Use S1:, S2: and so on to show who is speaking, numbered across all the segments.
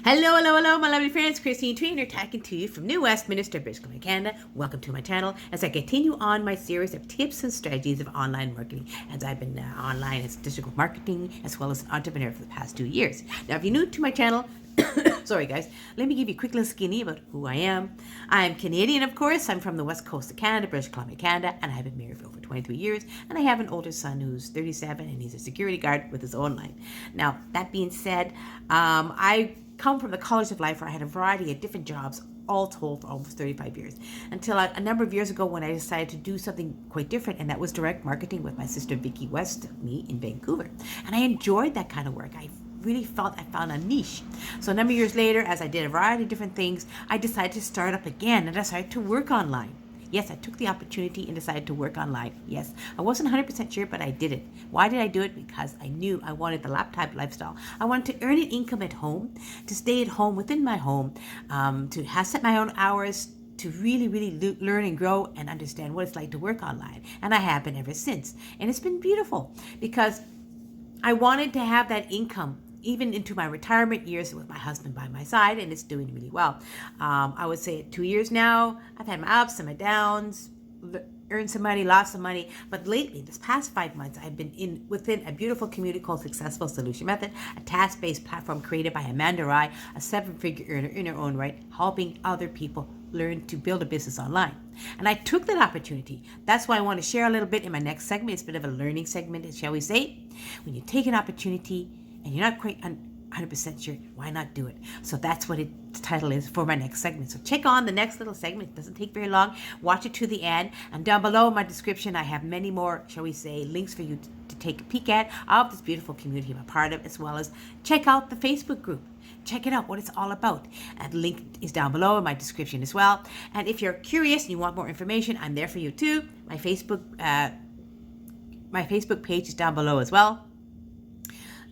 S1: Hello, my lovely friends. Christine Trainor talking to you from New Westminster, British Columbia, Canada. Welcome to my channel as I continue on my series of tips and strategies of online marketing, as I've been online as digital marketing as well as an entrepreneur for the past 2 years. Now, if you're new to my channel, sorry guys, let me give you a quick little skinny about who I am. I'm Canadian, of course. I'm from the west coast of Canada, British Columbia, Canada, and I've been married for over 23 years, and I have an older son who's 37, and he's a security guard with his own line. Now, that being said, I come from the college of life where I had a variety of different jobs, all told for almost 35 years, until a number of years ago when I decided to do something quite different, and that was direct marketing with my sister Vicky west of me in Vancouver. And I enjoyed that kind of work. I really felt I found a niche. So a number of years later, as I did a variety of different things, I decided to start up again and decided to work online. Yes, I took the opportunity and decided to work online. Yes, I wasn't 100% sure, but I did it. Why did I do it? Because I knew I wanted the laptop lifestyle. I wanted to earn an income at home, to stay at home within my home, to have set my own hours, to really learn and grow and understand what it's like to work online. And I have been ever since. And it's been beautiful because I wanted to have that income even into my retirement years with my husband by my side, and it's doing really well. I would say 2 years now, I've had my ups and my downs, earned some money, lost some money, but lately, this past 5 months, I've been within a beautiful community called Successful Solution Method, a task-based platform created by Amanda Rai, a 7-figure earner in her own right, helping other people learn to build a business online. And I took that opportunity. That's why I want to share a little bit in my next segment. It's a bit of a learning segment, shall we say. When you take an opportunity and you're not quite 100% sure, why not do it? So that's what the title is for my next segment. So check on the next little segment. It doesn't take very long. Watch it to the end. And down below in my description, I have many more, shall we say, links for you to take a peek at of this beautiful community I'm a part of, as well as check out the Facebook group. Check it out, what it's all about. And the link is down below in my description as well. And if you're curious and you want more information, I'm there for you too. My Facebook page is down below as well.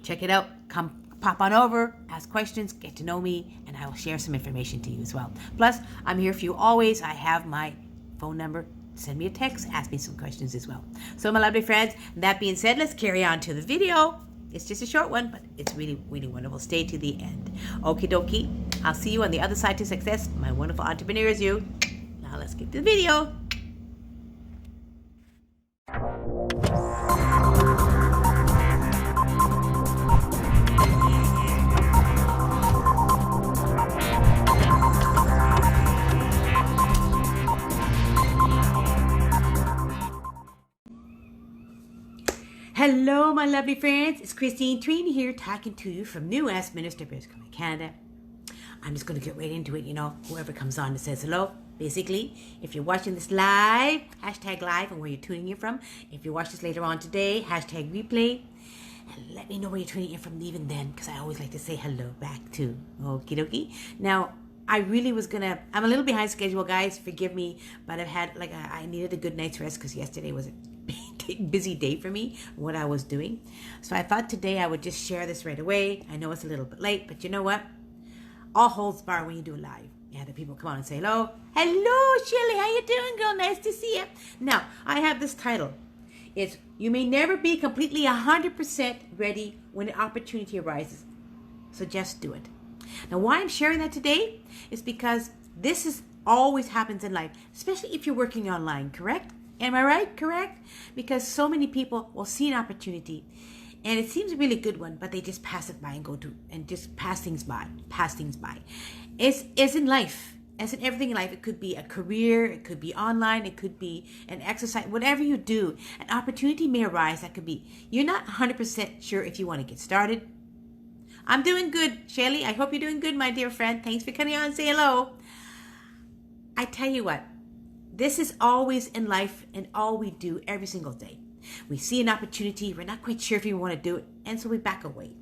S1: Check it out. Come pop on over, ask questions, get to know me, and I will share some information to you as well. Plus, I'm here for you always. I have my phone number. Send me a text, ask me some questions as well. So, my lovely friends, that being said, let's carry on to the video. It's just a short one, but it's really wonderful. Stay to the end. Okie dokie. I'll see you on the other side to success, my wonderful entrepreneurs, you. Now, let's get to the video. Hello, my lovely friends. It's Christine Trainor here talking to you from New Westminster, British Columbia, Canada. I'm just going to get right into it, whoever comes on and says hello. Basically, if you're watching this live, hashtag live and where you're tuning in from. If you watch this later on today, hashtag replay. And let me know where you're tuning in from even then, because I always like to say hello back too. Okie dokie. Now, I really was I'm a little behind schedule, guys. Forgive me, but I've had, I needed a good night's rest because yesterday was a busy day for me, what I was doing. So I thought today I would just share this right away. I know it's a little bit late, but you know what? All holds barred when you do live. You have the people come on and say hello. Hello, Shirley. How you doing, girl? Nice to see you. Now, I have this title. It's You May Never Be Completely 100% Ready When an Opportunity Arises. So just do it. Now, why I'm sharing that today is because this always happens in life, especially if you're working online, correct? Am I right? Correct? Because so many people will see an opportunity and it seems a really good one, but they just pass it by and just pass things by. It's in life. As in everything in life, it could be a career, it could be online, it could be an exercise, whatever you do, an opportunity may arise that could be, you're not 100% sure if you want to get started. I'm doing good, Shelly. I hope you're doing good, my dear friend. Thanks for coming on and say hello. I tell you what, this is always in life and all we do every single day. We see an opportunity, we're not quite sure if we want to do it, and so we back away.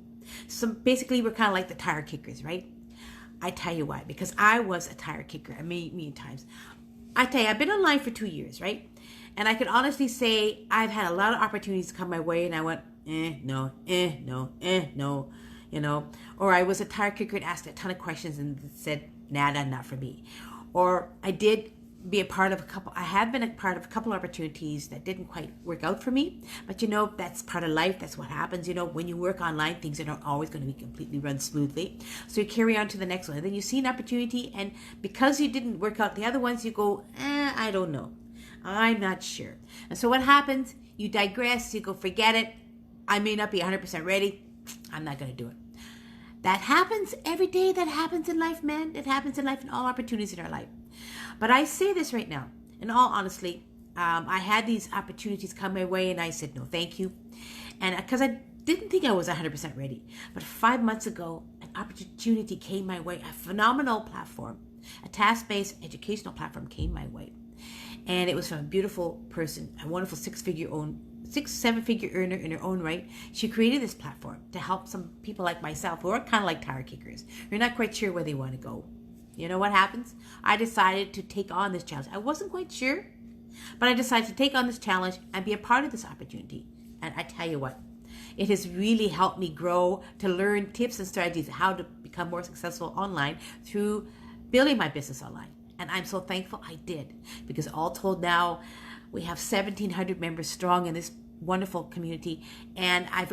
S1: So basically, we're kind of like the tire kickers, right? I tell you why, because I was a tire kicker many times. I tell you, I've been online for 2 years, right? And I can honestly say I've had a lot of opportunities come my way, and I went, no, Or I was a tire kicker and asked a ton of questions and said, nah, not for me. Or I did be a part of I have been a part of a couple opportunities that didn't quite work out for me. But that's part of life. That's what happens. When you work online, things are not always going to be completely run smoothly. So you carry on to the next one. And then you see an opportunity, and because you didn't work out the other ones, you go, I don't know. I'm not sure. And so what happens? You digress. You go, forget it. I may not be 100% ready. I'm not going to do it. That happens every day. That happens in life, man. It happens in life, in all opportunities in our life. But I say this right now, in all honesty, I had these opportunities come my way, and I said, no, thank you. And because I didn't think I was 100% ready. But 5 months ago, an opportunity came my way, a phenomenal platform, a task-based educational platform came my way. And it was from a beautiful person, a wonderful seven-figure earner in her own right. She created this platform to help some people like myself who are kind of like tire kickers. You're not quite sure where they want to go. You know what happens? I decided to take on this challenge. I wasn't quite sure, but I decided to take on this challenge and be a part of this opportunity. And I tell you what, it has really helped me grow, to learn tips and strategies how to become more successful online through building my business online. And I'm so thankful I did, because all told now we have 1,700 members strong in this wonderful community, and I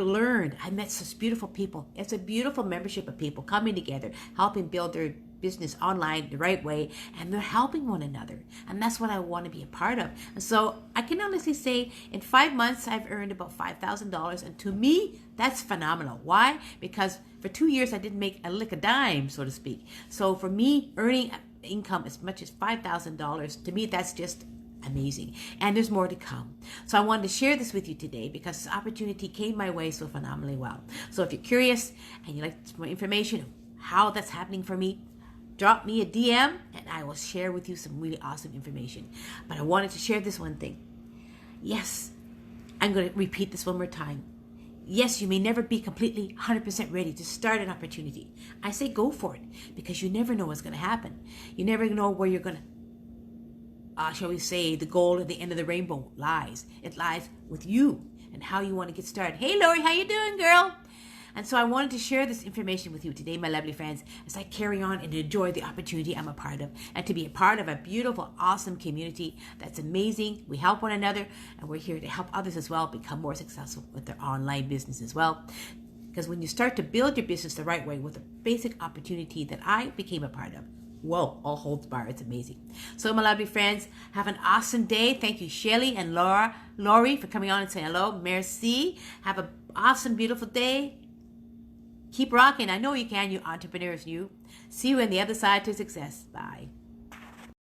S1: met such beautiful people. It's a beautiful membership of people coming together, helping build their business online the right way, and they're helping one another, and that's what I want to be a part of. And so I can honestly say in 5 months I've earned about $5,000, and to me that's phenomenal. Why? Because for 2 years I didn't make a lick of dime, so to speak. So for me, earning income as much as $5,000, to me that's just amazing, and there's more to come. So I wanted to share this with you today because this opportunity came my way so phenomenally well. So if you're curious and you'd like some more information on how that's happening for me, drop me a DM and I will share with you some really awesome information. But I wanted to share this one thing. Yes, I'm going to repeat this one more time. Yes, you may never be completely 100% ready to start an opportunity. I say go for it, because you never know what's going to happen. You never know where you're going to, shall we say, the goal at the end of the rainbow lies. It lies with you and how you want to get started. Hey, Lori, how you doing, girl? And so I wanted to share this information with you today, my lovely friends, as I carry on and enjoy the opportunity I'm a part of, and to be a part of a beautiful, awesome community that's amazing. We help one another, and we're here to help others as well become more successful with their online business as well. Because when you start to build your business the right way with a basic opportunity that I became a part of, whoa, all holds bar. It's amazing. So my lovely friends, have an awesome day. Thank you, Shelly and Lori, for coming on and saying hello. Merci. Have an awesome, beautiful day. Keep rocking. I know you can, you entrepreneurs, you. See you on the other side to success. Bye.